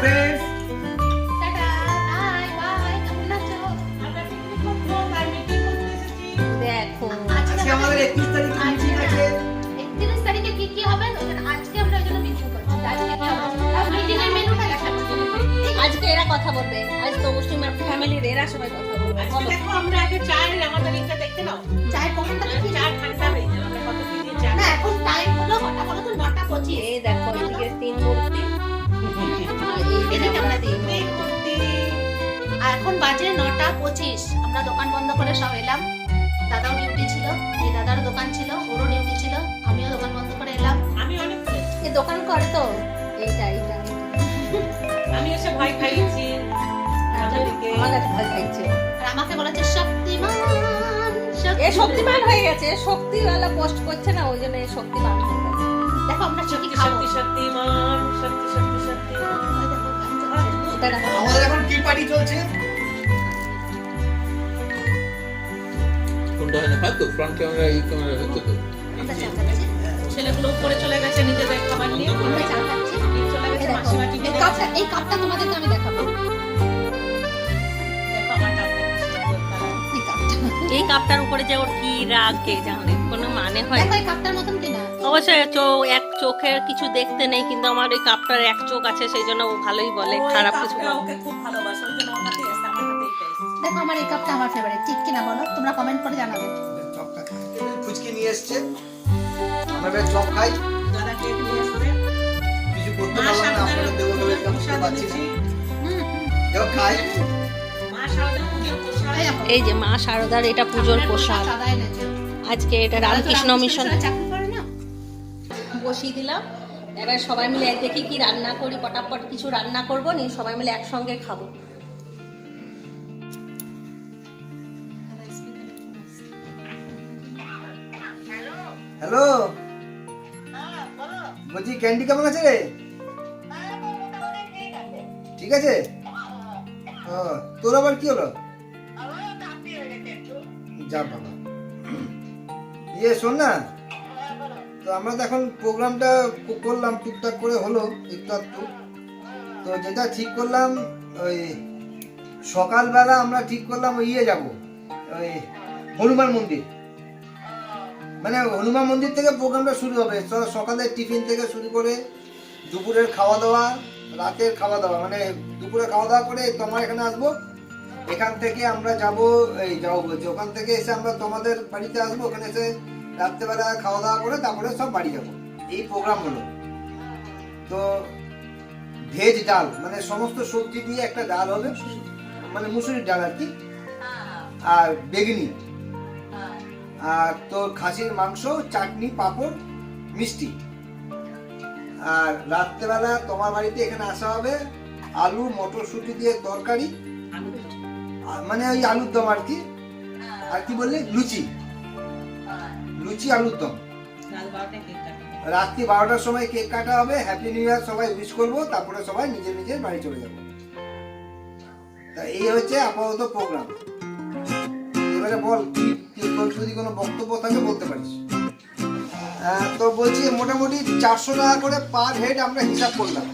Friends. Tata, bye bye. কেমন আছো? আমরা পিকনিক করবো, তাই মিটিং করতে এসেছি। দেখো আজকে আমাদের 31 তারিখে মিটিং আছে। 31 তারিখে কি কি হবে? আজকে আমরা ওই জন্য মিটিং করছি। আজকে কি হবে? আর মিটিং এর মেনুটা দেখাচ্ছি। আজকে এরা কথা বলবে। আজ তো মুসলিম ফ্যামিলির এরা সবাই কথা বলবে। আজকে দেখো আমরা আগে চায়ের আমাদের এটা দেখতে নাও। চায়ের পকেটটা দেখি। চা ঠান্ডা হয়ে যাবে, আমরা কত কি দিয়ে চা না এখন টাইম হলো কটা বলো তো 9:25। এই দেখো এদিকে 3 মূর্তি। আর এইদিকে আমরা 3 মূর্তি। আর এখন বাজে 9:25। আমরা দোকান বন্ধ করে সব এলাম। দাদাও ডিউটি ছিল, এই দাদারও দোকান ছিল, ওরও ডিউটি ছিল, আমিও দোকান বন্ধ করে এলাম। আমি অনেক খেয়েছি। এই দোকান করে তো এইটা আমি এসে ভয় খাইয়েছি আমাদেরকে। আমার কাছে ভয় খাইছে আর আমাকে বলেছে শক্তিমান। এ শক্তিমান হয়ে গেছে, শক্তিওয়ালা পোস্ট করছে না ওই জন্য শক্তিমান হয়ে গেছে। দেখো আমরা কি খাবো। সত্যি শক্তিমান, সত্যি সত্যি শক্তিমান। আমাদের এখন কি পার্টি চলছে? কোনটা হয় না হয়তো ফ্রন্ট ক্যামেরা এই ক্যামেরা হচ্ছে তো আমরা চা খাচ্ছি। ছেলেগুলো উপরে চলে গেছে নিজেদের খাবার নিয়ে। আমরা চা খাচ্ছি। চলে এই গেছে দেখো, মাসিমা টিভি এই দেখছে। কাপটা তোমাদেরকে আমি দেখাবো। দেখো আমার টাপটা কি সুন্দর কালার। এই কাপটা এই কাপটার উপরে যে ওর কি রাগ কে জানে কোনো মানে হয় দেখো এই কাপটার মতন কিনা। অবশ্যই এক চোখের কিছু দেখতে নেই কিন্তু আমার ওই কাপটার এক চোখ আছে সেই জন্য ও ভালোই বলে ও এই খারাপ কিছু কাপটা বলে ওকে খুব ভালোবাসে, ওই জন্য ওর হাতেই আছে, আমার হাতেই পেয়েছে। দেখো আমার এই কাপটা আমার ফেভারিট, ঠিক কিনা বলো? তোমরা কমেন্ট করে জানাবে। চপটা খাই। ফুচকি নিয়ে এসছে। আমরা বেশ চপ খাই। দাদা কেক নিয়ে এসছে। কিছু করতে মা পারলাম না, সাবধানে আপনারা দেবো বলে এটা বুঝতে প্রসাদ পারছি না। এনেছি। দেখো খাই। মা সাবধানে পুজোর প্রসাদ। এই দেখো, এই যে মা শারদার এটা পুজোর প্রসাদ চাঁদা এনেছে। আজকে এটা রামকৃষ্ণ মিশন চাকরি করে না। বসিয়ে দিলাম এবার সবাই মিলে দেখি কি রান্না করি পটাপট কিছু রান্না করবো নি সবাই মিলে একসঙ্গে খাবো হ্যালো, বলছি ক্যান্ডি কেমন আছে রে? ঠিক আছে। ও, তোর আবার কি হলো? যা বাবা। শোন না, তো আমরা তো এখন প্রোগ্রামটা করলাম, টুকটাক করে হলো একটু একটু। তো যেটা ঠিক করলাম ওই সকালবেলা আমরা ঠিক করলাম ওই যাবো ওই হনুমান মন্দির। মানে হনুমান মন্দির থেকে প্রোগ্রামটা শুরু হবে। সকালের টিফিন থেকে শুরু করে দুপুরের খাওয়া দাওয়া, রাতের খাওয়া দাওয়া, মানে দুপুরে খাওয়া দাওয়া করে তোমার এখানে আসবো। এখান থেকে আমরা যাবো বলছি, ওখান থেকে এসে আমরা তোমাদের বাড়িতে আসবো। ওখানে এসে রাত্রেবেলা খাওয়া দাওয়া করে তারপরে সব বাড়ি যাবো। এই প্রোগ্রাম হলো। তো ভেজ ডাল, মানে সমস্ত সবজি দিয়ে একটা ডাল হবে, মানে মুসুরির ডাল আর কি, আর বেগুনি, আর তোর খাসির মাংস, চাটনি, পাঁপড়, মিষ্টি। আর রাত্রেবেলা তোমার বাড়িতে এখানে আসা হবে আলু মটরশুঁটি দিয়ে তরকারি, মানে ওই আলুর দম আর কি। আর কি বললি? লুচি, লুচি আলুর দম। রাত্রি 12টার সময় কেক কাটা হবে। হ্যাপি নিউ ইয়ার সবাই উইশ করবো, তারপরে সবাই নিজের নিজের বাড়ি চলে যাবো। তা এই হচ্ছে আপাতত প্রোগ্রাম। এবারে বল, তোর যদি কোনো বক্তব্য থাকে বলতে পারিস। তো বলছি মোটামুটি 400 টাকা করে পার হেড আমরা হিসাব করলাম।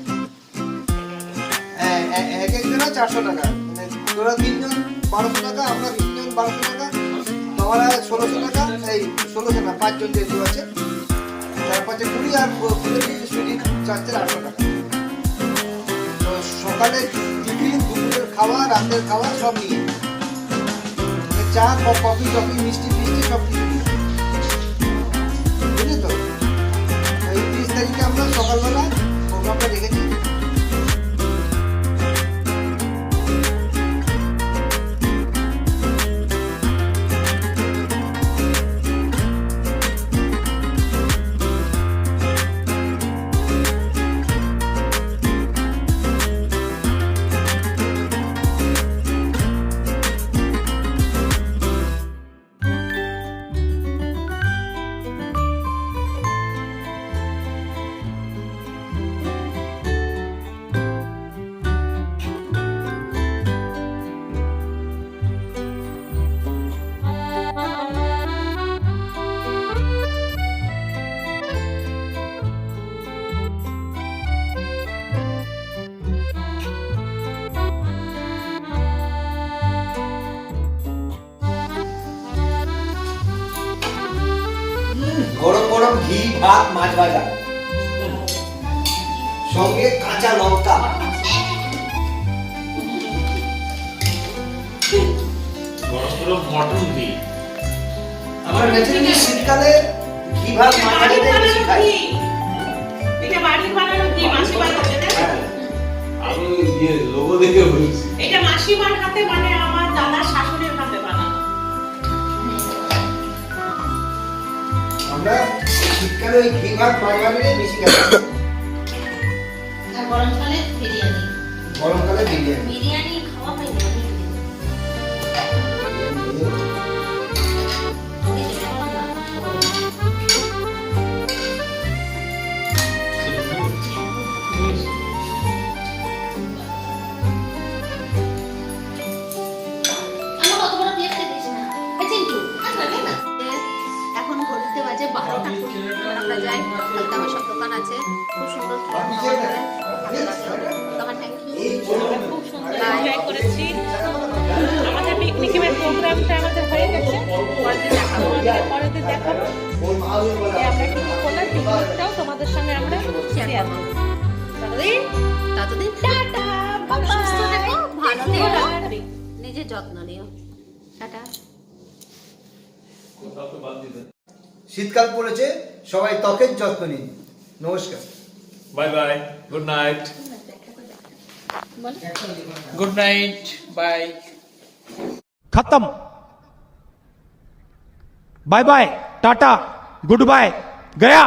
এক একজনের 400 টাকা, মানে তোরা 3জন 1200 টাকা, আমরা 3জন 1200 টাকা, তোমার 1600 টাকা, এই 1600 না 5 জন যেহেতু আছে, 4-5 20 আর সুইটির চার্জের 800 টাকা। তো সকালে টিফিন, দুপুরের খাওয়া, রাতের খাওয়া সব নিয়ে, চা, কফি টফি, মিষ্টি ফিষ্টি সব কিছু নিয়ে, বুঝলি তো? 31 তারিখে আমরা সকালবেলা প্রোগ্রামটা রেখেছি। ভাত মাছ ভাজা সঙ্গে কাঁচা লঙ্কা। মটন ঘি আমার বেচারি শীতকালে ঘি ভাত মাছ ভাজাটাই বেশি খাই। এটা বাড়ির বানানো ঘি, মাসিমার হাতে, তাই তো? হ্যাঁ। আমি লোগো দেখে বলছি। এটা মাসিমার হাতে, মানে আমার দাদার শাশুড়ির হাতে বানানো। আমরা শীতকালে ওই ঘি ভাত মাছ ভাজাটাই বেশি খাই। আর গরমকালে বিরিয়ানি। গরমকালে বিরিয়ানি। বিরিয়ানি খাওয়া হয়নি আমার অত বড় প্লেট দিস না। এই চিন্টু, আসবে না? এখন ঘড়িতে বাজে 12টা 20। আমরা যাই, কালকে আমার সব দোকান আছে, খুব সুন্দর খাওয়া হবে। তোমার থ্যাংক ইউ। আমরা খুব সুন্দর এনজয় করেছি। আমাদের পিকনিকের প্রোগ্রামটা আমাদের হয়ে গেছে। পরের দিন দেখাবো যে আমরা কি কি করলাম। পিকনিকটাও তোমাদের সঙ্গে আমরা শেয়ার করবো। ততদিন টাটা, বাই সুস্থ থেকো, ভালো থেকো, বাই। নিজের যত্ন নিও। টাটা। শীতকাল পড়েছে, সবাই ত্বকের যত্ন নিন। নমস্কার। Bye bye, good night. Good night, bye. खत्म। Bye bye, tata, good bye, गया।